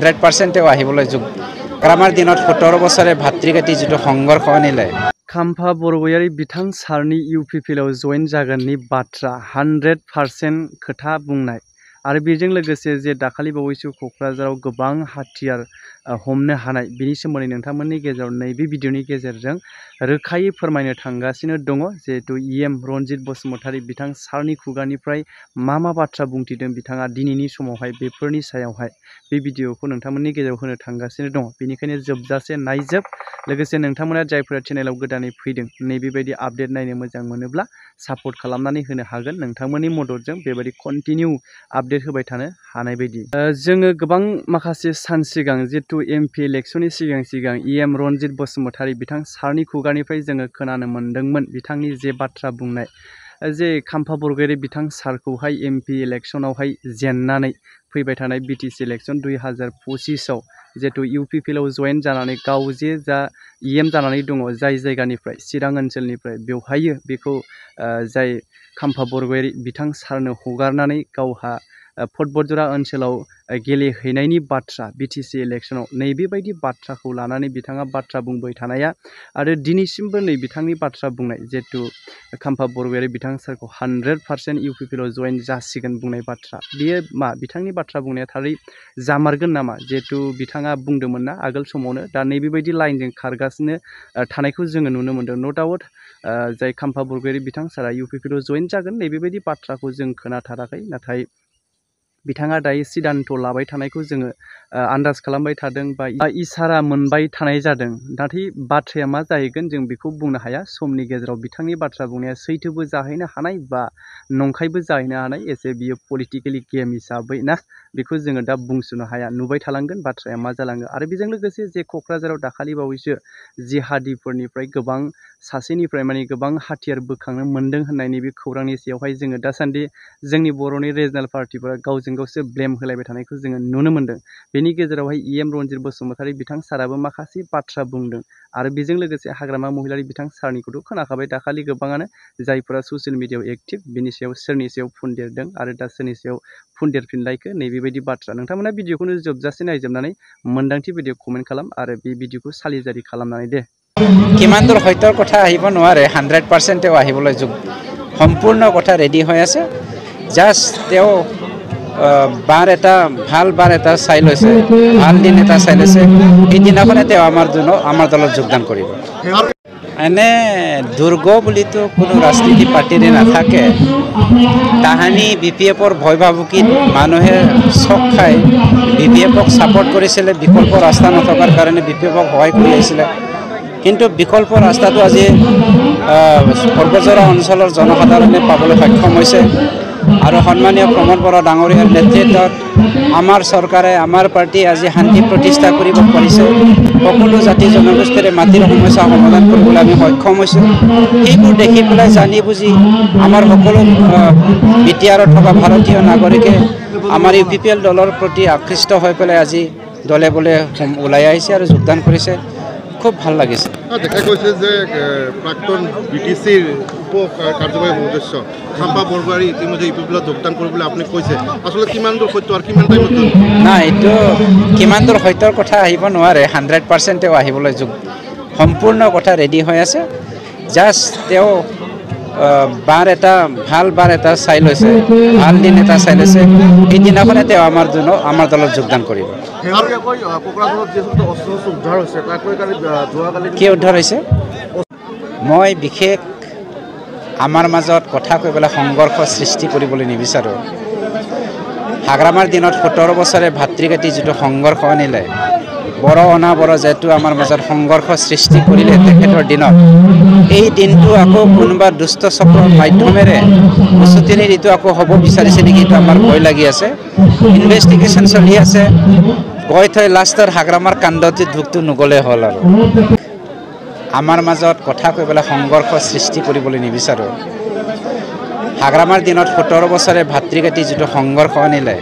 100%ও আহিবলৈ যোগ গ্ৰামাৰ দিনত 17 বছৰে ভাতৃঘাতী যিটো সংঘৰ্ষ আনিলে खाम्फा बरगयारि बिथां सारनि इउपिपिएलआव जइन जागोननि बाथ्रा 100% खोथा बुंनाय आरो बेजों लोगोसे जे दाखालि बावैसो क'क्राझाराव गोबां हाथियार हमनो हानाय बेनि सोमोन्दै नोंथांमोननि गेजेराव नैबे भिडिअनि गेजेरजों रोखायै फोरमायनो थांगासिनो दङ जिहेतु इएम रनजित बसुमतारी बिथां सारनि खुगानिफ्राय मा बाथ्रा बुंथिदों बिथाङा दिनैनि समावहाय बेफोरनि सायावहाय बे भिडिअखौ नोंथांमोननि गेजेराव होनो थांगासिनो दङ बेनिखायनो जोबजासे नायजोब लोगोसे नोंथांमोना जायफोरा चेनेलाव गोदानै फैदों नैबेबायदि आपडेट नायनो मोजां मोनोब्ला सापर्ट खालामनानै होनो हागोन नोंथांमोननि मददजों बेबायदि कन्टिनिउ आपडेट होबाय थानो हानाय बायदि जोङो गोबां माखासे सान सिगां जितु एमपि इलेक्शननि सिगां इएम रनजित बसुमतारी बिथां सारनि खुगानिफ्राय जोङो खोनानो मोनदोंमोन बिथांनि जे बाथ्रा बुंनाय जे खाम्फा बरगयारि बिथां सारखौहाय एमपि इलेक्शनावहाय जेननानै फैबाय थानाय बिटिसि इलेक्शन 2025आव जिहेतु इउपिपिएलआव जइन जानानै गाव जे जा इएम जानानै दङ जाय जायगानिफ्राय चिरां ओनसोलनिफ्राय बेवहाय बेखौ जाय खाम्फा बरगयारि बिथां सारनो हगारनानै गावहा फटबरजरा ओनसोलाव गेलेहैनायनि बाथ्रा बिटिसि इलेक्शनाव नैबेबायदि बाथ्राखौ लानानै बिथाङा बाथ्रा बुंबाय थानाया आरो दिनैसिमबो नै बिथांनि बाथ्रा बुंनाय जिहेतु खाम्फा बरगयारि बिथां सारखौ 100% इउपिपिएलआव जइन जासिगोन बुंनाय बाथ्रा बेयो मा बिथांनि बाथ्रा बुंनाया थारै जामारगोन नामा जिहेतु बिथाङा बुंदोंमोन ना आगोल समावनो दा नैबेबायदि लाइनजों खारगासिनो थानायखौ जोङो नुनो मोनदों नो डाउट जाय खाम्फा बरगयारि बिथां सारा इउपिपिएलआव जइन जागोन नैबेबायदि बाथ्राखौ जों खोनाथाराखै नाथाय बिथाङा दायो सिद्धान्त लाबाय थानायखौ जोङो आन्दाज खालामबाय थादों बा इसारा मोनबाय थानाय जादों नाथाय बाथ्राया मा जाहैगोन जों बेखौ बुंनो हाया समनि गेजेराव बिथांनि बाथ्रा बुंनाया सैथोबो जाहैनो हानाय बा नंखायबो जाहैनो हानाय एसे बियो पलिटिकेलि गेम हिसाबै ना बेखौ जोङो दा बुंस'नो हाया नुबाय थालांगोन बाथ्राया मा जालाङो आरो बेजों लोगोसे जे क'क्राझाराव दाखालि बावैसो जिहादिफोरनिफ्राय गोबां सासेनिफ्राय माने गोबां हाथियार बोखांनो मोन्दों होननायनि बे खौरांनि सायावहाय जोङो दासान्दि जोंनि बर'नि रिजनेल पार्टिफोरा गावजों गावसो ब्लेम होलायबाय थानायखौ जोङो नुनो मोन्दों बेनि गेजेरावहाय इएम रनजित बसुमतारी बिथां साराबो माखासे बाथ्रा बुंदों आरो बेजों लोगोसे हाग्रामा महिलारि बिथां सारनिखौथ' खोनाखाबाय दाखालि गोबाङानो जायफोरा ससियेल मिडियायाव एक्टिभ बिनि सायाव सोरनि सायाव फुनदेरदों आरो दा सोरनि सायाव फुनदेरफिनलायखो नैबेबायदि बाथ्रा नोंथांमोना भिडिअखौनो जोबजासे नायजोबनानै मोन्दांथि भिडिअ कमेन्ट खालाम आरो बे भिडिअखौ सालिजारि खालामनानै दे কিমান দূৰ সত্যৰ কথা আহিব নোৱাৰে 100%ও আহিবলৈ যোগ সম্পূৰ্ণ কথা ৰেডি হৈ আছে জাষ্ট তেওঁ বাৰ এটা ভাল বাৰ এটা চাই লৈছে ভাল দিন এটা চাই লৈছে সেইদিনাখনে তেওঁ আমাৰ দলত যোগদান কৰিব এনে দুৰ্গ বুলিতো কোনো ৰাজনীতি পাৰ্টিৰে নাথাকে তাহানি বিপিএফৰ ভয় ভাবুকিত মানুহে চক খাই বিপিএফক ছাপোৰ্ট কৰিছিলে বিকল্প ৰাস্তা নথকাৰ কাৰণে বিপিএফক সহায় কৰি আহিছিলে কিন্তু বিকল্প ৰাস্তাটো আজি পৰ্বতজৰা অঞ্চলৰ জনসাধাৰণে পাবলৈ সক্ষম হৈছে আৰু সন্মানীয় প্ৰমোদ বৰা ডাঙৰীয়াৰ নেতৃত্বত আমাৰ চৰকাৰে আমাৰ পাৰ্টি আজি শান্তি প্ৰতিষ্ঠা কৰিব পাৰিছে সকলো জাতি জনগোষ্ঠীৰে মাটিৰ সমস্যা সমাধান কৰিবলৈ আমি সক্ষম হৈছোঁ সেইবোৰ দেখি পেলাই জানি বুজি আমাৰ সকলো বিটিআৰত থকা ভাৰতীয় নাগৰিকে আমাৰ ইউপিপিএল দলৰ প্ৰতি আকৃষ্ট হৈ পেলাই আজি দলে বলে ওলাই আহিছে আৰু যোগদান কৰিছে খুব ভাল লাগিছে দেখা গৈছে যে প্ৰাক্তন বিটিচিৰ উপ কাৰ্যবাহী সদস্য খাম্পা বৰগয়াৰী ইতিমধ্যে ইউপিপিএলত যোগদান কৰিবলৈ আপুনি কৈছে আসলে কিমান দূৰ সত্য আৰু কিমান টাইমত না এইটো কিমান দূৰ সত্যৰ কথা আহিব নোৱাৰে 100%ও আহিবলৈ যোগ সম্পূৰ্ণ কথা ৰেডি হৈ আছে জাষ্ট তেওঁ বাৰ এটা ভাল বাৰ এটা চাই লৈছে ভাল দিন এটা চাই লৈছে সেইদিনাখনে তেওঁ আমাৰ দলত যোগদান কৰিব কি উদ্ধাৰ হৈছে মই বিশেষ আমাৰ মাজত কথা কৈ পেলাই সংঘৰ্ষ সৃষ্টি কৰিবলৈ নিবিচাৰোঁ হাগ্ৰামাৰ দিনত 17 বছৰে ভাতৃঘাতী যিটো সংঘৰ্ষ আনিলে বড় অনাবড় যেটো আমাৰ মাজত সংঘৰ্ষ সৃষ্টি কৰিলে তেখেতৰ দিনত এই দিনটো আকৌ কোনোবা দুষ্ট চক্ৰৰ মাধ্যমেৰে উচতনি ঋতু আকৌ হ'ব বিচাৰিছে নেকি এইটো আমাৰ ভয় লাগি আছে ইনভেষ্টিগেশ্যন চলি আছে গৈ থৈ লাষ্টৰ হাগ্ৰামাৰ কাণ্ডত ঢুকটো নগ'লে হ'ল আৰু আমাৰ মাজত কথা কৈ পেলাই সংঘৰ্ষ সৃষ্টি কৰিবলৈ নিবিচাৰোঁ হাগ্ৰামাৰ দিনত 17 বছৰে ভাতৃঘাতী যিটো সংঘৰ্ষ আনিলে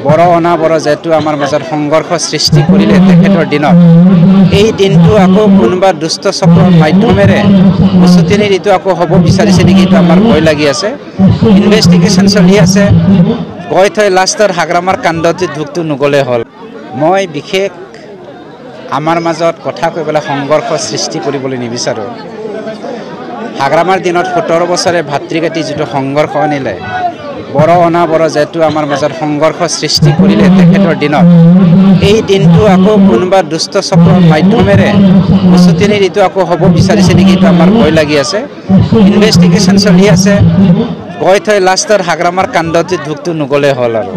বড় অনাবড় যেটো আমাৰ মাজত সংঘৰ্ষ সৃষ্টি কৰিলে তেখেতৰ দিনত এই দিনটো আকৌ কোনোবা দুষ্ট চক্ৰৰ মাধ্যমেৰে উচতনি ঋতু আকৌ হ'ব বিচাৰিছে নেকি এইটো আমাৰ ভয় লাগি আছে ইনভেষ্টিগেশ্যন চলি আছে গৈ থৈ লাষ্টৰ হাগ্ৰামাৰ কাণ্ডত ঢুকটো নগ'লে হ'ল মই বিশেষ আমাৰ মাজত কথা কৈ পেলাই সংঘৰ্ষ সৃষ্টি কৰিবলৈ নিবিচাৰোঁ। হাগ্ৰামাৰ দিনত 17 বছৰে ভাতৃঘাতী যিটো সংঘৰ্ষ আনিলে, বড় অনাবড় যিটো আমাৰ মাজত সংঘৰ্ষ সৃষ্টি কৰিলে তেখেতৰ দিনত, এই দিনটো আকৌ কোনোবা দুষ্ট চক্ৰৰ মাধ্যমেৰে উচতনি এইটো আকৌ হ'ব বিচাৰিছে নেকি, এইটো আমাৰ ভয় লাগি আছে। ইনভেষ্টিগেশ্যন চলি আছে, গৈ থৈ লাষ্টৰ হাগ্ৰামাৰ কাণ্ডত ঢুকটো নগ'লে হ'ল আৰু।